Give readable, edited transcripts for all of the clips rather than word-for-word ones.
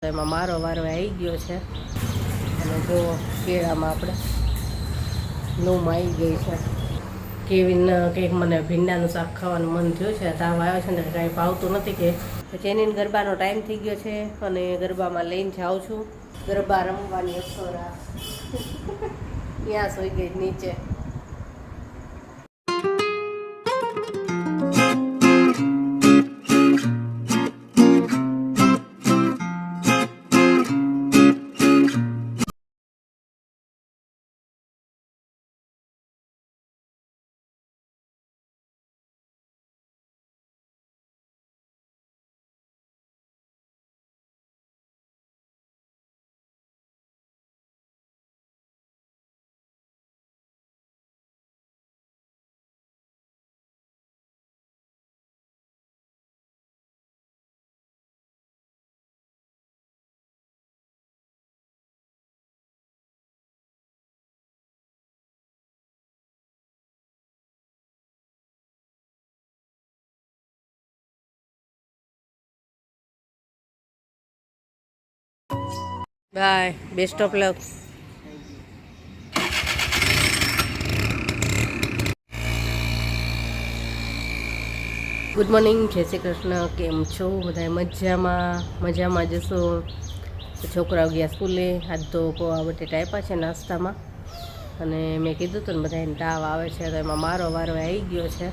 એમાં મારો વારો આવી ગયો છે અને જો કેળામાં આપણે લૂમ આવી ગઈ છે. કેવીન કંઈક મને ભીંડાનું શાક ખાવાનું મન થયું છે. તાવ આવ્યો છે ને કાંઈ ભાવતું નથી કે પછી એની ગરબાનો ટાઈમ થઈ ગયો છે અને ગરબામાં લઈને જાઉં છું. ગરબા રમવાની અસોરા ત્યાં સોઈ ગઈ નીચે. Bye, best of luck. Good morning, જય શ્રી કૃષ્ણ. કેમ છો બધા? મજામાં જશો. છોકરાઓ ગયા સ્કૂલે. આજ તો પૌવા બટેટા આપ્યા છે નાસ્તામાં અને મેં કીધું હતું ને બધાને તાવ આવે છે તો એમાં મારો વારો આવી ગયો છે.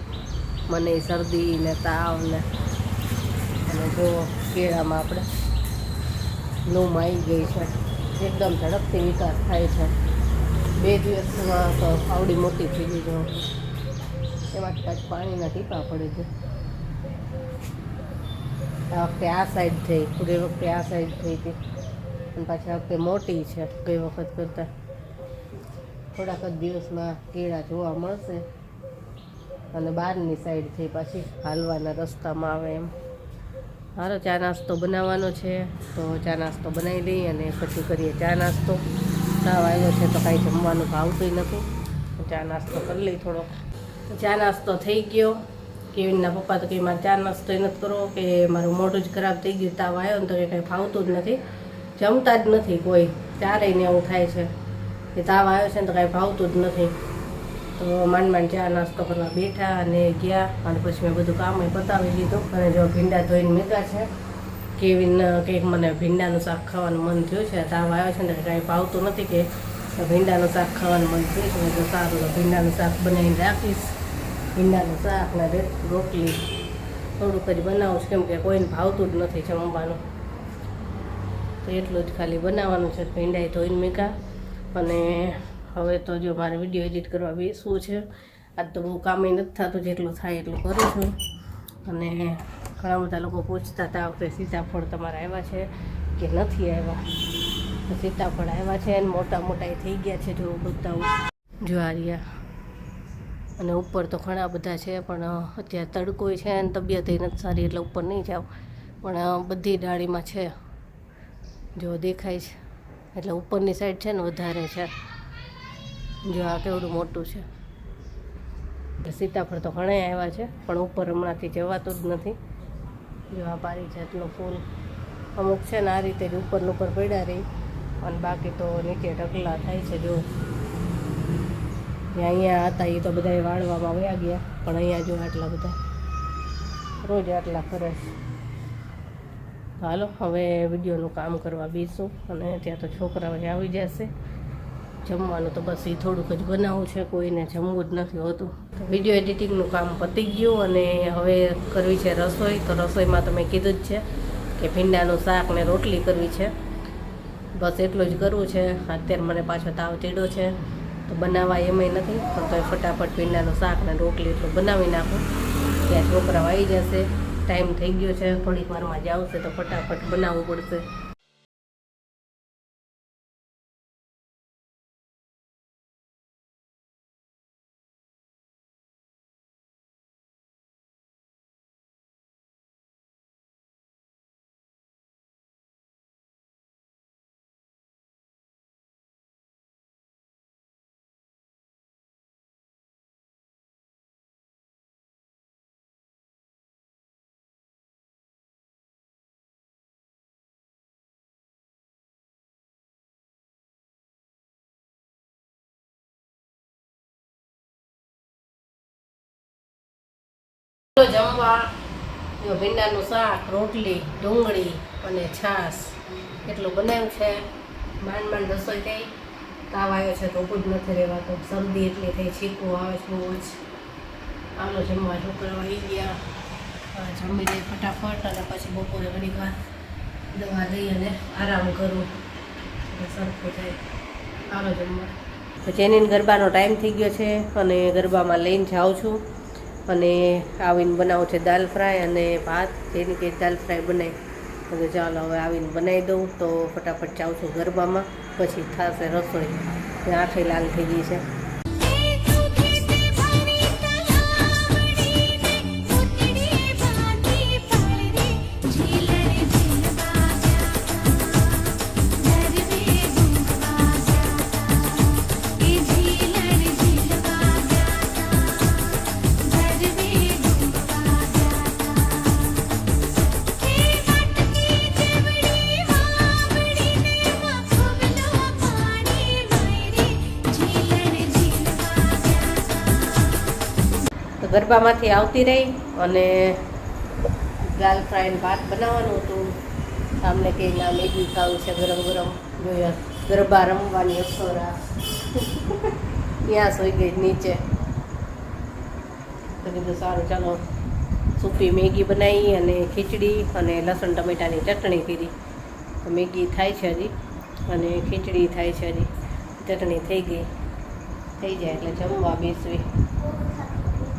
મને શરદી ને તાવ ને અને જો કેળામાં આપણે લૂમ આવી ગઈ છે. એકદમ ઝડપથી વિકાસ થાય છે. 2 દિવસમાં તો આવડી મોટી થઈ ગઈ છે. એમાંથી પાછું પાણીના ટીપા પડે છે. આ વખતે આ સાઈડ થઈ, ગઈ વખતે આ સાઈડ થઈ હતી અને પાછી આ વખતે મોટી છે ગઈ વખત કરતાં. થોડાક જ દિવસમાં કેળા જોવા મળશે અને બહારની સાઈડ થઈ પાછી હાલવાના રસ્તામાં આવે એમ. હાલો, ચા નાસ્તો બનાવવાનો છે તો ચા નાસ્તો બનાવી લઈએ અને પછી કરીએ ચા નાસ્તો. તાવ આવ્યો છે તો કાંઈ જમવાનું ભાવતું નથી. ચા નાસ્તો કરી લઈ થોડોક. ચા નાસ્તો થઈ ગયો. કેવીનના પપ્પા તો કંઈ મારે ચા નાસ્તો નથી કરવો કે મારું મોઢું જ ખરાબ થઈ ગયું. તાવ આવ્યો ને તો એ કાંઈ ભાવતું જ નથી. જમતા જ નથી કોઈ. ચારેયને એવું થાય છે કે તાવ આવ્યો છે ને તો કાંઈ ભાવતું જ નથી. તો માંડ ચા નાસ્તો કરવા બેઠા અને ગયા અને પછી મેં બધું કામ પતાવી દીધું. અને જો ભીંડા ધોઈને મૂક્યા છે. કેવીન કંઈક મને ભીંડાનું શાક ખાવાનું મન થયું છે. તાવ આવ્યો છે ને કાંઈ ભાવતું નથી કે ભીંડાનું શાક ખાવાનું મન થયું છે. તો સારું, તો ભીંડાનું શાક બનાવીને રાખીશ. ભીંડાનું શાક ને રોટલી થોડુંક જ બનાવું છું કેમ કે કોઈને ભાવતું જ નથી જમવાનું. તો એટલું જ ખાલી બનાવવાનું છે. ભીંડાએ ધોઈને મૂક્યા અને હવે તો જો મારે વિડીયો એડિટ કરવા બેસવું છે. આજ તો બહુ કામ નથી થતું, જેટલું થાય એટલું કરું છું. અને ઘણા બધા લોકો પૂછતા હતા વખતે સીતાફળ તમારા આવ્યા છે કે નથી આવ્યા. તો સીતાફળ આવ્યા છે અને મોટા મોટા થઈ ગયા છે. જો બતાવું, જો આ રહ્યા. અને ઉપર તો ઘણા બધા છે પણ અત્યારે તડકો છે અને તબિયત નથી સારી એટલે ઉપર નહીં જાવ. પણ બધી ડાળીમાં છે, જો દેખાય છે. એટલે ઉપરની સાઈડ છે ને વધારે છે. જો આ કેવડું મોટું છે. સીતાફળ તો ઘણા આવ્યા છે પણ ઉપર હમણાંથી જવાતું જ નથી. જો આ પારિજાતનું ફૂલ અમુક છે ને આ રીતે જ ઉપરનું ઉપર પડ્યા રહી અને બાકી તો નીચે ઢગલા થાય છે. જો અહીંયા હતા એ તો બધા વાળવામાં વયા ગયા પણ અહીંયા જો આટલા બધા રોજ આટલા ફરે. હાલો, હવે વિડીયોનું કામ કરવા બેસું અને ત્યાં તો છોકરાઓ આવી જશે. જમવાનું તો બસ એ થોડુંક જ બનાવવું છે, કોઈને જમવું જ નથી હોતું. તો વિડીયો એડિટિંગનું કામ પતી ગયું અને હવે કરવી છે રસોઈ. તો રસોઈમાં તો મેં કીધું જ છે કે ભીંડાનું શાક ને રોટલી કરવી છે. બસ એટલું જ કરવું છે. અત્યારે મને પાછો તાવ ચડ્યો છે તો બનાવવા એમાંય નથી પણ તો ફટાફટ ભીંડાનું શાક ને રોટલી એટલું બનાવી નાખું. ત્યાં છોકરાઓ આવી જશે. ટાઈમ થઈ ગયો છે, થોડીક વારમાં જ આવશે તો ફટાફટ બનાવવું પડશે. જમવા ભીંડાનું શાક, રોટલી, ડુંગળી અને છાશ એટલું બનાવ્યું છે. માંડ માંડ રસોઈ થઈ. તાવ આવ્યો છે તો ઊભું જ નથી રહેવાતો. શરદી એટલી થઈ, છીકું આવે છે બહુ જ. આલો જમવા છોકરાઓ આવી ગયા. જમી લઈ ફટાફટ અને પછી બપોરે ઘણી વાર દવા લઈ અને આરામ કરું સરખું થાય. આલો જમવા. પછી એની ગરબાનો ટાઈમ થઈ ગયો છે અને ગરબામાં લઈને જાઉં છું. અને આવીને બનાવું છે દાલ ફ્રાય અને ભાત. જેની કે દાલ ફ્રાય બનાવી તો ચાલો હવે આવીને બનાવી દઉં તો ફટાફટ જાઉં છું ગરબામાં. પછી થશે રસોઈ. આંખે લાલ થઈ ગઈ છે. ગરબામાંથી આવતી રહી અને દાલ ફ્રાય ભાત બનાવવાનું હતું. સામને કે ના મેગી ખાવું છે ગરમ ગરમ. જોયા ગરબા રમવાની અસોરા ત્યાં સોઈ ગઈ નીચે. તો કીધું સારું ચાલો સૂપી મેગી બનાવી અને ખીચડી અને લસણ ટમેટાની ચટણી કરી. તો મેગી થાય છે હજી અને ખીચડી થાય છે હજી. ચટણી થઈ ગઈ. થઈ જાય એટલે જમવા બેસવી.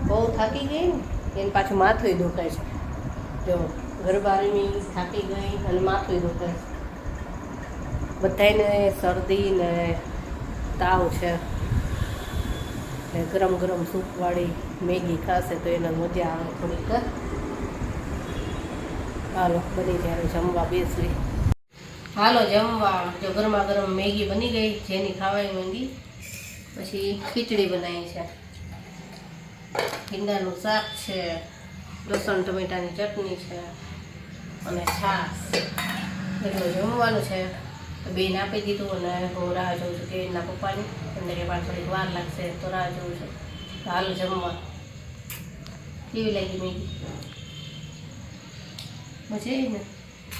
બહુ થાકી ગઈ ને એને પાછું માથું દુખાય છે. જો ગરબા રમી થાકી ગઈ અને માથું દુખાય છે. બધાને શરદી ને તાવ છે. ગરમ ગરમ સૂપવાળી મેગી ખાશે તો એને મજા આવે થોડીક. હાલો બની જાય જમવા બેસવી. હાલો જમવા. જો ગરમા ગરમ મેગી બની ગઈ. જેની ખાવાય મેગી. પછી ખીચડી બનાવી છે. ભીંડાનું શાક છે. લસણ ટમેટાની ચટણી છે અને છાશ. એટલું જમવાનું છે. તો બેન આપી દીધું અને હું રાહ જોઉં છું કે એના પપ્પાની. એમને કે પાછળ થોડીક વાર લાગશે તો રાહ જોઉં છું. તો હાલ જમવા. કેવી લાગી મેગી? મજા આવી ને?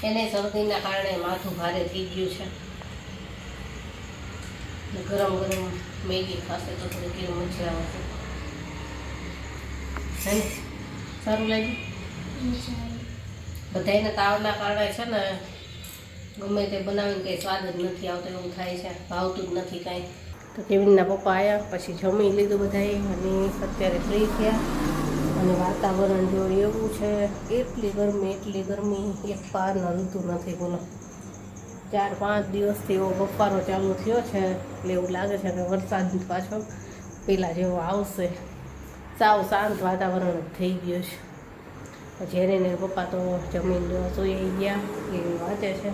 એને શરદીના કારણે માથું ભારે થઈ ગયું છે. ગરમ ગરમ મેગી ખાશે તો થોડી કેવી મજા આવશે. સારું લાગ્યું? બધાને તાવના કારણે છે ને ગમે તે બનાવીને કંઈ સ્વાદ જ નથી આવતો એવું થાય છે. ભાવતું જ નથી કાંઈ. તો કેવિનના પપ્પા આવ્યા પછી જમી લીધું બધાએ અને અત્યારે ફ્રી થયા. અને વાતાવરણ જો એવું છે એટલી ગરમી એક પારના ઋતુ નથી. બોલો 4-5 દિવસથી એવો બફારો ચાલુ થયો છે એટલે એવું લાગે છે કે વરસાદ પાછો પહેલાં જેવો આવશે. સાવ શાંત વાતાવરણ થઈ ગયું છે. જેને ને પપ્પા તો જમીન સુઈ ગયા. એ વાંચે છે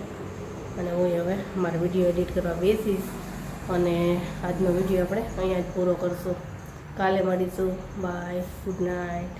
અને હું હવે મારો વિડીયો એડિટ કરવા બેસીશ. અને આજનો વિડીયો આપણે અહીંયા જ પૂરો કરશું. કાલે મળીશું. બાય. Good night.